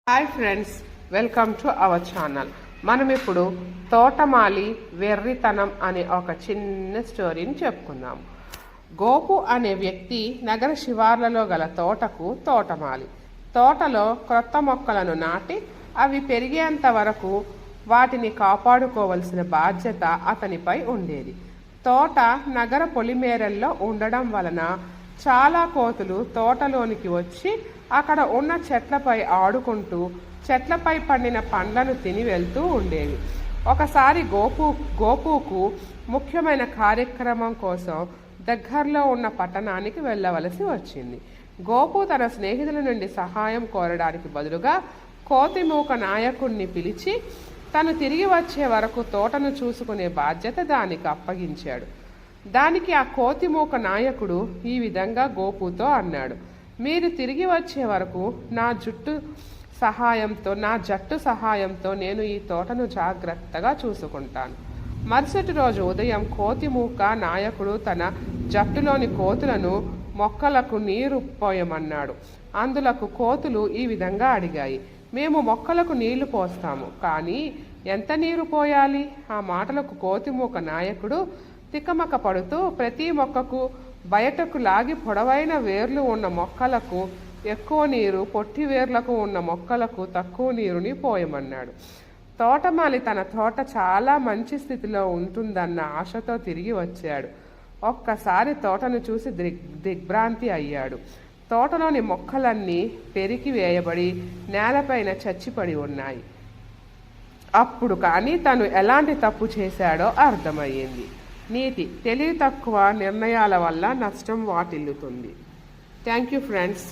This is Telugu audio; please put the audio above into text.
Hi friends, welcome to our channel. మనం ఇప్పుడు తోటమాలి వెర్రితనం అనే ఒక చిన్న స్టోరీని చెప్పుకుందాం. గోపు అనే వ్యక్తి నగర శివార్లలో గల తోటకు తోటమాలి. తోటలో క్రొత్త మొక్కలను నాటి అవి పెరిగేంత వరకు వాటిని కాపాడుకోవలసిన బాధ్యత అతనిపై ఉండేది. తోట నగర పొలిమేరల్లో ఉండడం వలన చాలా కోతులు తోటలోనికి వచ్చి అక్కడ ఉన్న చెట్లపై ఆడుకుంటూ చెట్లపై పండిన పండ్లను తిని వెళ్తూ ఉండేవి. ఒకసారి గోపుకు ముఖ్యమైన కార్యక్రమం కోసం దగ్గరలో ఉన్న పట్టణానికి వెళ్ళవలసి వచ్చింది. గోపు తన స్నేహితుల నుండి సహాయం కోరడానికి బదులుగా కోతిమూక నాయకుడిని పిలిచి తను తిరిగి వచ్చే వరకు తోటను చూసుకునే బాధ్యత దానికి అప్పగించాడు. దానికి ఆ కోతిమూక నాయకుడు ఈ విధంగా గోపుతో అన్నాడు: మీరు తిరిగి వచ్చే వరకు నా జట్టు సహాయంతో నేను ఈ తోటను జాగ్రత్తగా చూసుకుంటాను. మరుసటి రోజు ఉదయం కోతిమూక నాయకుడు తన జట్టులోని కోతులను మొక్కలకు నీరు పోయమన్నాడు. అందులకు కోతులు ఈ విధంగా అడిగాయి: మేము మొక్కలకు నీళ్లు పోస్తాము, కానీ ఎంత నీరు పోయాలి? ఆ మాటలకు కోతిమూక నాయకుడు తికమక పడుతూ ప్రతి మొక్కకు బయటకు లాగి పొడవైన వేర్లు ఉన్న మొక్కలకు ఎక్కువ నీరు, పొట్టి వేర్లకు ఉన్న మొక్కలకు తక్కువ నీరుని పోయమన్నాడు. తోటమాలి తన తోట చాలా మంచి స్థితిలో ఉంటుందన్న ఆశతో తిరిగి వచ్చాడు. ఒక్కసారి తోటను చూసి దిగ్భ్రాంతి అయ్యాడు. తోటలోని మొక్కలన్నీ పెరికి వేయబడి నేలపైన చచ్చిపడి ఉన్నాయి. అప్పుడు కానీ తను ఎలాంటి తప్పు చేశాడో అర్థమయ్యింది. నీతి: తెలివి తక్కువ నిర్ణయాల వల్ల నష్టం వాటిల్లుతుంది. Thank you friends.